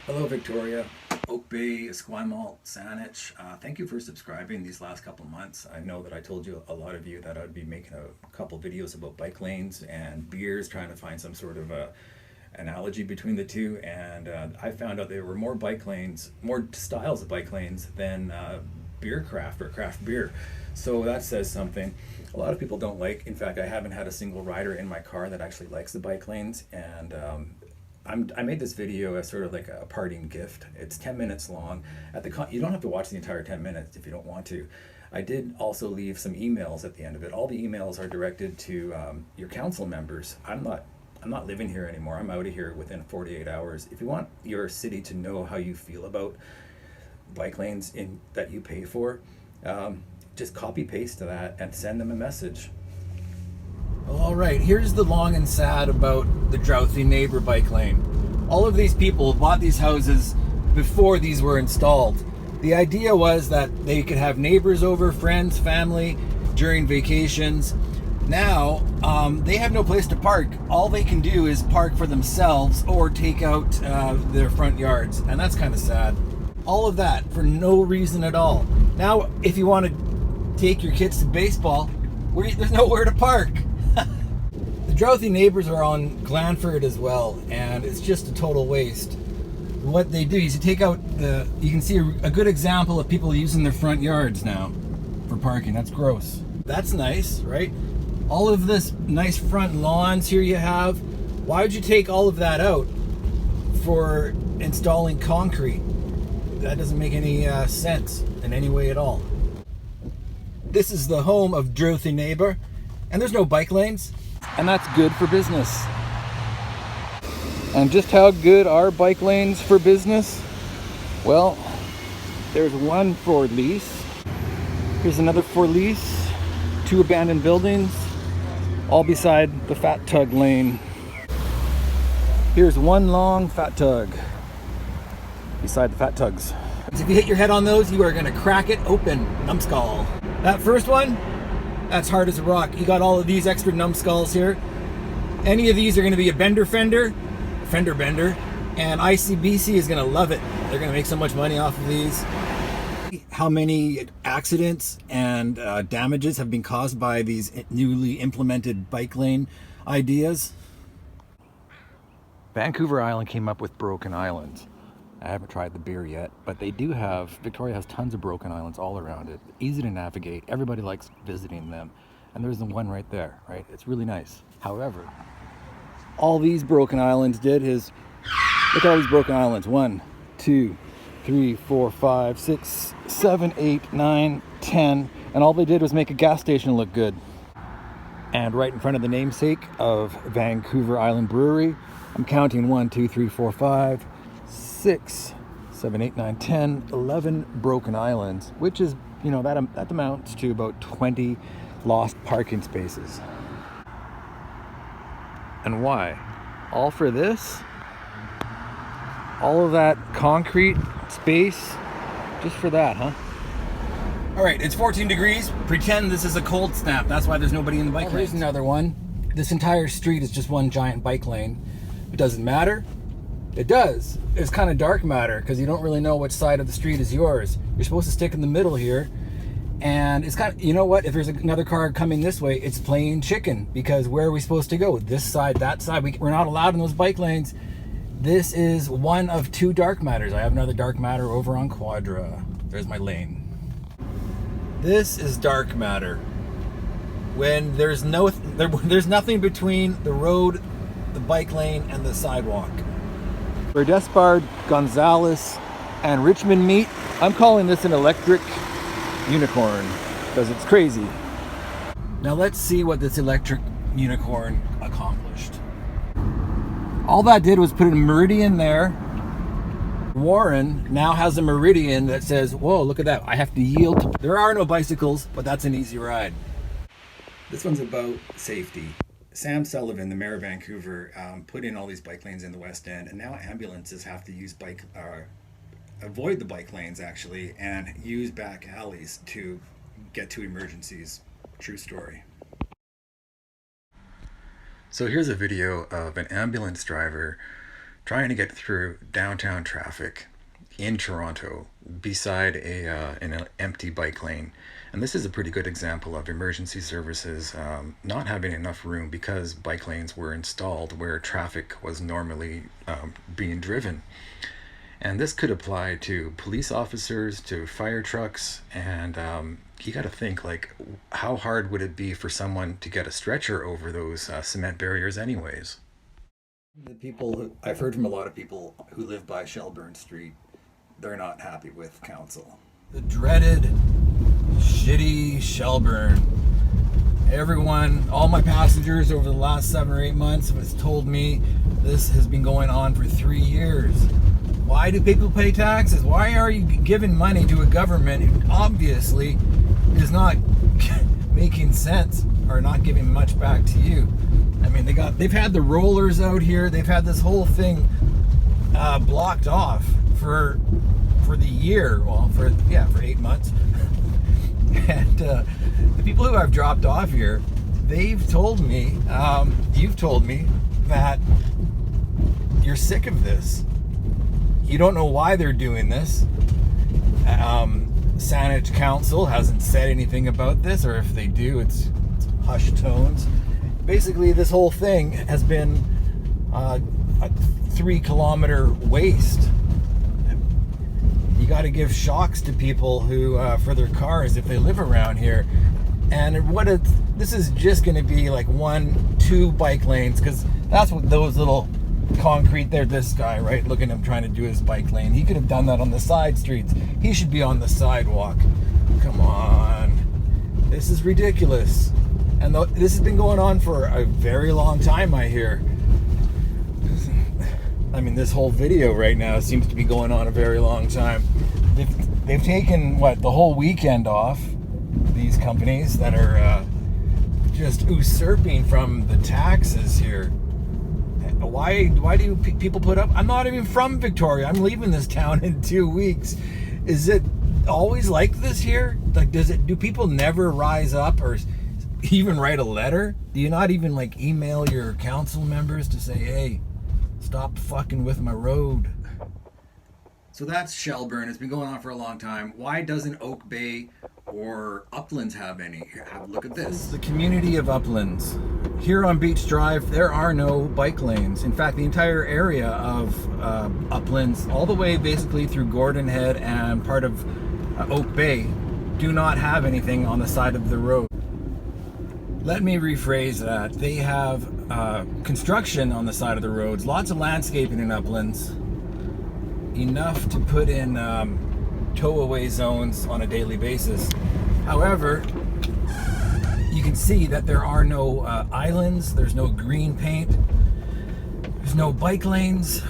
Hello, Victoria, Oak Bay, Esquimalt, Saanich. Thank you for subscribing these last couple months. I know that I told you, a lot of you, that I'd be making a couple videos about bike lanes and beers, trying to find some sort of analogy between the two. And I found out there were more bike lanes, more styles of bike lanes than beer craft or craft beer. So that says something. A lot of people don't like. In fact, I haven't had a single rider in my car that actually likes the bike lanes. And I made this video as sort of like a parting gift. It's 10 minutes long. You don't have to watch the entire 10 minutes if you don't want to. I did also leave some emails at the end of it. All the emails are directed to your council members. I'm not living here anymore. I'm out of here within 48 hours. If you want your city to know how you feel about bike lanes that you pay for, just copy paste to that and send them a message. All right, here's the long and sad about the Drouthy Neighbor bike lane. All of these people bought these houses before these were installed. The idea was that they could have neighbors over, friends, family, during vacations. Now, they have no place to park. All they can do is park for themselves or take out their front yards, and that's kind of sad. All of that for no reason at all. Now, if you want to take your kids to baseball, there's nowhere to park. The Drouthy Neighbors are on Glanford as well, and it's just a total waste. What they do is you can see a good example of people using their front yards now for parking. That's gross. That's nice, right? All of this nice front lawns here you have. Why would you take all of that out for installing concrete? That doesn't make any sense in any way at all. This is the home of Drouthy Neighbor, and there's no bike lanes. And that's good for business. And just how good are bike lanes for business? Well, there's one for lease. Here's another for lease. 2 abandoned buildings, all beside the Fat Tug lane. Here's one long Fat Tug beside the Fat Tugs. If you hit your head on those, you are gonna crack it open, numbskull. That first one, that's hard as a rock. You got all of these extra numbskulls here. Any of these are going to be a fender bender, and ICBC is going to love it. They're going to make so much money off of these. How many accidents and damages have been caused by these newly implemented bike lane ideas? Vancouver Island came up with broken islands. I haven't tried the beer yet, but Victoria has tons of broken islands all around it. Easy to navigate, everybody likes visiting them. And there's the one right there, right? It's really nice. However, all these broken islands did is, look at all these broken islands. 1, 2, 3, 4, 5, 6, 7, 8, 9, 10. And all they did was make a gas station look good. And right in front of the namesake of Vancouver Island Brewery, I'm counting 1, 2, 3, 4, 5, 6, 7, 8, 9, 10, 11 broken islands, which is, that amounts to about 20 lost parking spaces. And why? All for this? All of that concrete space just for that, huh? All right, it's 14 degrees. Pretend this is a cold snap. That's why there's nobody in the bike lane. Here's another one. This entire street is just one giant bike lane. It doesn't matter. It does. It's kind of dark matter because you don't really know which side of the street is yours. You're supposed to stick in the middle here. And it's kind of, you know what? If there's another car coming this way, it's playing chicken, because where are we supposed to go? This side, that side? We're not allowed in those bike lanes. This is one of 2 dark matters. I have another dark matter over on Quadra. There's my lane. This is dark matter. When there's nothing between the road, the bike lane, and the sidewalk. Where Despard, Gonzalez, and Richmond meet, I'm calling this an electric unicorn because it's crazy. Now let's see what this electric unicorn accomplished. All that did was put a meridian there. Warren now has a meridian that says, whoa, look at that, I have to yield. There are no bicycles, but that's an easy ride. This one's about safety. Sam Sullivan, the mayor of Vancouver, put in all these bike lanes in the West End, and now ambulances have to avoid the bike lanes actually, and use back alleys to get to emergencies. True story. So here's a video of an ambulance driver trying to get through downtown traffic in Toronto beside an empty bike lane. And this is a pretty good example of emergency services not having enough room because bike lanes were installed where traffic was normally being driven. And this could apply to police officers, to fire trucks, and you got to think, like, how hard would it be for someone to get a stretcher over those cement barriers anyways? I've heard from a lot of people who live by Shelburne Street, they're not happy with council. The dreaded, shitty Shelburne. Everyone, all my passengers over the last 7 or 8 months have told me this has been going on for 3 years. Why do people pay taxes? Why are you giving money to a government who obviously is not making sense or not giving much back to you? I mean, they've had the rollers out here. They've had this whole thing blocked off for the year. Well, for 8 months. And the people who I've dropped off here, they've told me, you've told me that you're sick of this. You don't know why they're doing this. Saanich Council hasn't said anything about this, or if they do, it's hushed tones. Basically, this whole thing has been a 3-kilometer waste. You got to give shocks to people who for their cars if they live around here. And this is just going to be like 1-2 bike lanes, because that's what those little concrete there, this guy, right, look at him trying to do his bike lane. He could have done that on the side streets. He should be on the sidewalk. Come on, this is ridiculous. And this has been going on for a very long time, I hear. I mean, this whole video right now seems to be going on a very long time. They've taken the whole weekend off, these companies that are just usurping from the taxes here. Why do people put up? I'm not even from Victoria. I'm leaving this town in 2 weeks. Is it always like this here? Like, do people never rise up or even write a letter? Do you not even email your council members to say, hey, stop fucking with my road? So that's Shelburne. It's been going on for a long time. Why doesn't Oak Bay or Uplands have any? Here, have a look at this. The community of Uplands. Here on Beach Drive, there are no bike lanes. In fact, the entire area of Uplands, all the way basically through Gordon Head and part of Oak Bay, do not have anything on the side of the road. Let me rephrase that. They have construction on the side of the roads, lots of landscaping in Uplands, enough to put in tow-away zones on a daily basis. However, you can see that there are no islands, there's no green paint, there's no bike lanes,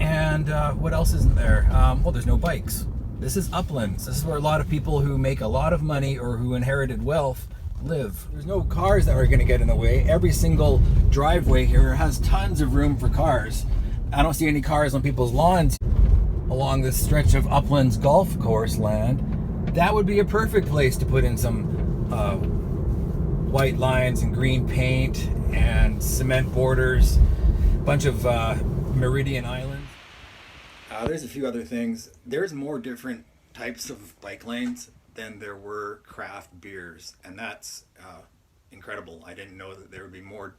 and what else isn't there? Well, there's no bikes. This is Uplands. This is where a lot of people who make a lot of money or who inherited wealth live. There's no cars that are going to get in the way. Every single driveway here has tons of room for cars. I don't see any cars on people's lawns along this stretch of Uplands golf course land. That would be a perfect place to put in some white lines and green paint and cement borders, a bunch of Meridian Islands. There's a few other things. There's more different types of bike lanes than there were craft beers, and that's incredible. I didn't know that there would be more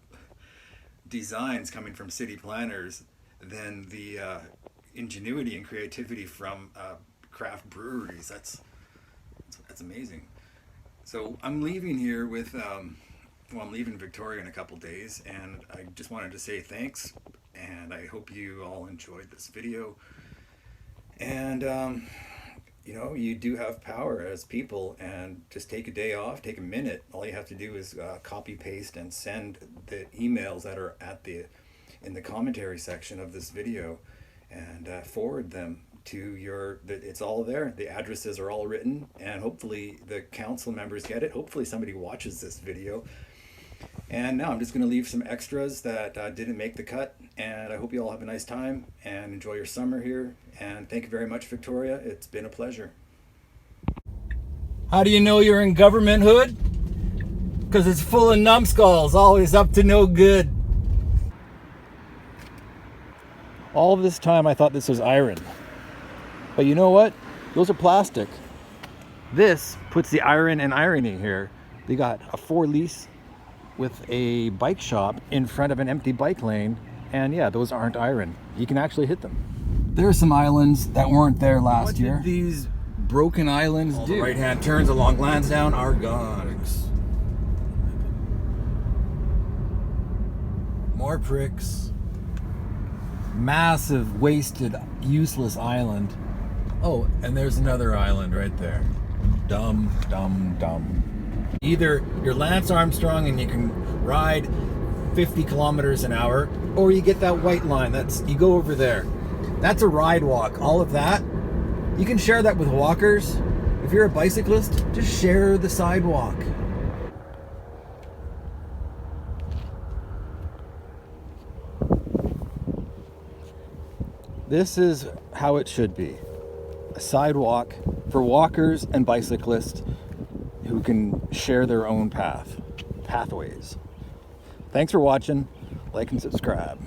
designs coming from city planners than the ingenuity and creativity from craft breweries. That's amazing. So I'm leaving here with I'm leaving Victoria in a couple days, and I just wanted to say thanks, and I hope you all enjoyed this video. And you do have power as people, and just take a day off, take a minute. All you have to do is copy paste and send the emails that are in the commentary section of this video, and forward them to it's all there. The addresses are all written, and hopefully the council members get it. Hopefully somebody watches this video. And now I'm just going to leave some extras that didn't make the cut, and I hope you all have a nice time and enjoy your summer here. And thank you very much, Victoria. It's been a pleasure. How do you know you're in government hood? Because it's full of numbskulls, always up to no good. All this time I thought this was iron. But you know what? Those are plastic. This puts the iron and irony here. They got a 4-lease with a bike shop in front of an empty bike lane, and yeah, those aren't iron. You can actually hit them. There are some islands that weren't there last year. What did these broken islands do? The right-hand turns along Lansdowne are gone. More pricks. Massive, wasted, useless island. Oh, and there's another island right there. Dumb, dumb, dumb. Either you're Lance Armstrong and you can ride 50 kilometers an hour, or you get that white line. You go over there. That's a ride walk. All of that, you can share that with walkers. If you're a bicyclist, just share the sidewalk. This is how it should be. A sidewalk for walkers and bicyclists who can share their own pathways. Thanks for watching. Like and subscribe.